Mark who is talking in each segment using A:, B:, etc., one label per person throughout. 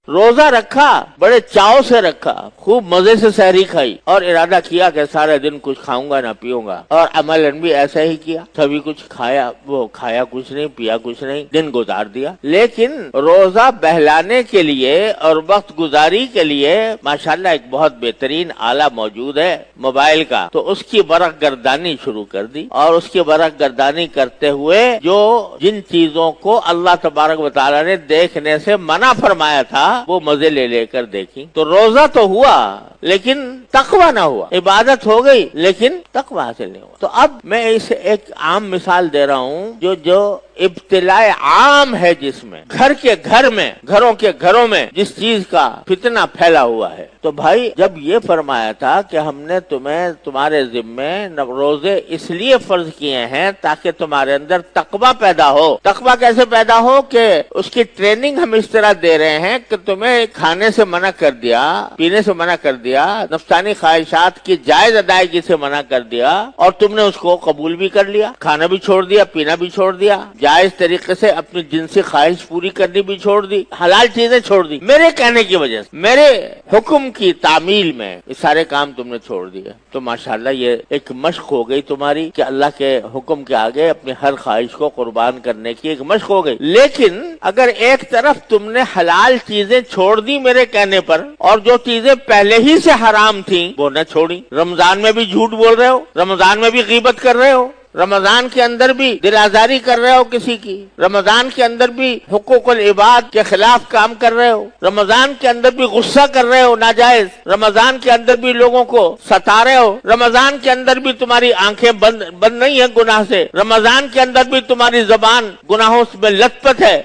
A: روزہ رکھا، بڑے چاو سے رکھا، خوب مزے سے سحری کھائی اور ارادہ کیا کہ سارے دن کچھ کھاؤں گا نہ پیوں گا، اور عملاً بھی ایسا ہی کیا، سبھی کچھ کھایا، وہ کھایا کچھ نہیں، پیا کچھ نہیں، دن گزار دیا۔ لیکن روزہ بہلانے کے لیے اور وقت گزاری کے لیے ماشاءاللہ ایک بہت بہترین آلہ موجود ہے موبائل کا، تو اس کی برق گردانی شروع کر دی، اور اس کی برق گردانی کرتے ہوئے جو جن چیزوں کو اللہ تبارک و تعالیٰ نے دیکھنے سے منع فرمایا تھا وہ مزے لے لے کر دیکھی۔ تو روزہ تو ہوا لیکن تقوی نہ ہوا، عبادت ہو گئی لیکن تقوی حاصل نہیں ہوا۔ تو اب میں اسے ایک عام مثال دے رہا ہوں جو ابتلاء عام ہے، جس میں گھر کے گھر میں، گھروں کے گھروں میں جس چیز کا فتنہ پھیلا ہوا ہے۔ تو بھائی جب یہ فرمایا تھا کہ ہم نے تمہارے ذمے روزے اس لیے فرض کیے ہیں تاکہ تمہارے اندر تقوی پیدا ہو۔ تقوی کیسے پیدا ہو کہ اس کی ٹریننگ ہم اس طرح دے رہے ہیں کہ تمہیں کھانے سے منع کر دیا، پینے سے منع کر دیا، نفسانی خواہشات کی جائز ادائیگی سے منع کر دیا، اور تم نے اس کو قبول بھی کر لیا، کھانا بھی چھوڑ دیا، پینا بھی چھوڑ دیا، جائز طریقے سے اپنی جنسی خواہش پوری کرنی بھی چھوڑ دی، حلال چیزیں چھوڑ دی، میرے کہنے کی وجہ سے، میرے حکم کی تعمیل میں یہ سارے کام تم نے چھوڑ دیے۔ تو ماشاءاللہ یہ ایک مشق ہو گئی تمہاری کہ اللہ کے حکم کے آگے اپنی ہر خواہش کو قربان کرنے کی ایک مشق ہو گئی۔ لیکن اگر ایک طرف تم نے حلال چیزیں چھوڑ دی میرے کہنے پر، اور جو چیزیں پہلے ہی سے حرام تھیں وہ نہ چھوڑی، رمضان میں بھی جھوٹ بول رہے ہو، رمضان میں بھی غیبت کر رہے ہو، رمضان کے اندر بھی دل آزاری کر رہے ہو کسی کی، رمضان کے اندر بھی حقوق العباد کے خلاف کام کر رہے ہو، رمضان کے اندر بھی غصہ کر رہے ہو ناجائز، رمضان کے اندر بھی لوگوں کو ستا رہے ہو، رمضان کے اندر بھی تمہاری آنکھیں بند نہیں ہیں گناہ سے، رمضان کے اندر بھی تمہاری زبان گناہوں میں لت پت ہے،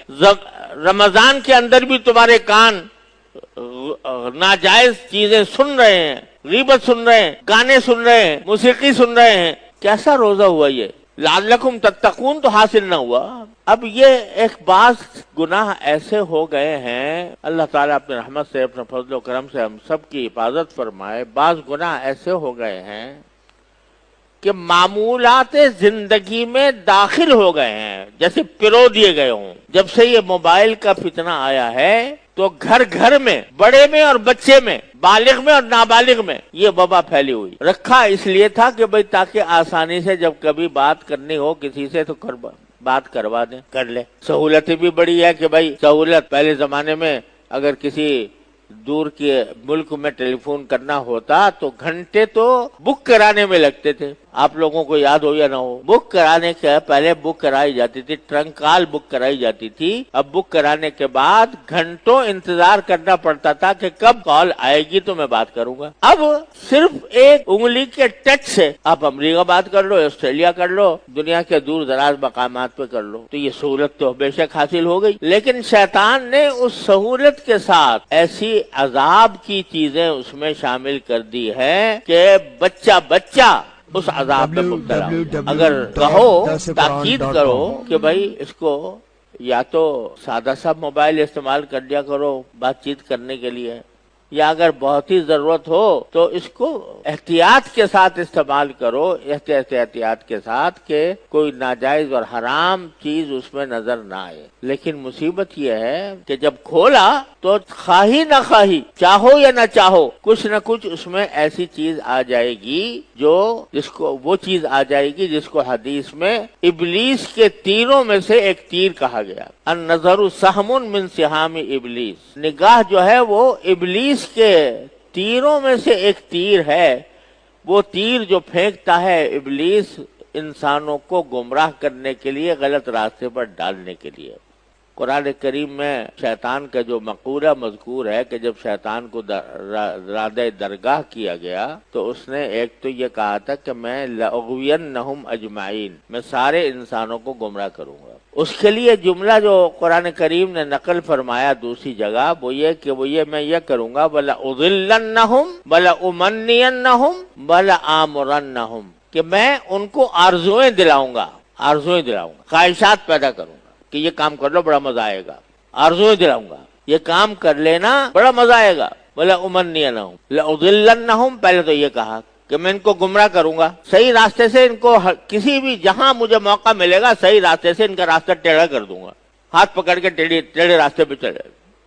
A: رمضان کے اندر بھی تمہارے کان ناجائز چیزیں سن رہے ہیں، غیبت سن رہے ہیں، گانے سن رہے ہیں، موسیقی سن رہے ہیں۔ کیسا روزہ ہوا یہ؟ لعلکم تتقون تو حاصل نہ ہوا۔ اب یہ ایک بعض گناہ ایسے ہو گئے ہیں، اللہ تعالیٰ اپنے رحمت سے، اپنے فضل و کرم سے ہم سب کی حفاظت فرمائے، بعض گناہ ایسے ہو گئے ہیں کہ معمولات زندگی میں داخل ہو گئے ہیں، جیسے پرو دیے گئے ہوں۔ جب سے یہ موبائل کا فتنہ آیا ہے تو گھر گھر میں، بڑے میں اور بچے میں، بالغ میں اور نابالغ میں یہ وبا پھیلی ہوئی۔ رکھا اس لیے تھا کہ بھئی تاکہ آسانی سے جب کبھی بات کرنی ہو کسی سے تو بات کروا دیں، کر لے۔ سہولت بھی بڑی ہے کہ بھئی سہولت، پہلے زمانے میں اگر کسی دور کے ملک میں ٹیلی فون کرنا ہوتا تو گھنٹے تو بک کرانے میں لگتے تھے۔ آپ لوگوں کو یاد ہو یا نہ ہو، بک کرانے کے پہلے بک کرائی جاتی تھی، ٹرنک کال بک کرائی جاتی تھی، اب بک کرانے کے بعد گھنٹوں انتظار کرنا پڑتا تھا کہ کب کال آئے گی تو میں بات کروں گا۔ اب صرف ایک انگلی کے ٹچ سے آپ امریکہ بات کر لو، آسٹریلیا کر لو، دنیا کے دور دراز مقامات پہ کر لو۔ تو یہ سہولت تو بے شک حاصل ہو گئی، لیکن شیطان نے اس سہولت کے ساتھ ایسی عذاب کی چیزیں اس میں شامل کر دی ہے کہ بچہ اس عذاب میں مبتلا ہو۔ اگر کہو، تاکید کرو کہ بھائی اس کو یا تو سادہ سا موبائل استعمال کر لیا کرو بات چیت کرنے کے لیے، یا اگر بہت ہی ضرورت ہو تو اس کو احتیاط کے ساتھ استعمال کرو، احتیاط کے ساتھ کہ کوئی ناجائز اور حرام چیز اس میں نظر نہ آئے۔ لیکن مصیبت یہ ہے کہ جب کھولا تو خواہی نہ خواہی، چاہو یا نہ چاہو، کچھ نہ کچھ اس میں ایسی چیز آ جائے گی وہ چیز آ جائے گی جس کو حدیث میں ابلیس کے تیروں میں سے ایک تیر کہا گیا۔ النظر سہم من سہام ابلیس، نگاہ جو ہے وہ ابلیس کے تیروں میں سے ایک تیر ہے۔ وہ تیر جو پھینکتا ہے ابلیس انسانوں کو گمراہ کرنے کے لیے، غلط راستے پر ڈالنے کے لیے۔ قرآن کریم میں شیطان کا جو مقولہ مذکور ہے کہ جب شیطان کو رادہ درگاہ کیا گیا تو اس نے ایک تو یہ کہا تھا کہ میں لأغوینہم اجمعین، میں سارے انسانوں کو گمراہ کروں گا۔ اس کے لیے جملہ جو قرآن کریم نے نقل فرمایا دوسری جگہ وہ یہ میں یہ کروں گا وَلَأُضِلَّنَّهُمْ وَلَأُمَنِّيَنَّهُمْ وَلَآمُرَنَّهُمْ، کہ میں ان کو آرزویں دلاؤں گا، خواہشات پیدا کروں گا کہ یہ کام کر لو بڑا مزہ آئے گا، آرزویں دلاؤں گا، یہ کام کر لینا بڑا مزہ آئے گا۔ وَلَأُمَنِّيَنَّهُمْ لَأُضِلَّنَّهُمْ، پہلے تو یہ کہا کہ میں ان کو گمراہ کروں گا، صحیح راستے سے ان کو کسی بھی جہاں مجھے موقع ملے گا صحیح راستے سے ان کا راستہ ٹیڑھا کر دوں گا، ہاتھ پکڑ کے ٹیڑھے راستے پہ چلے۔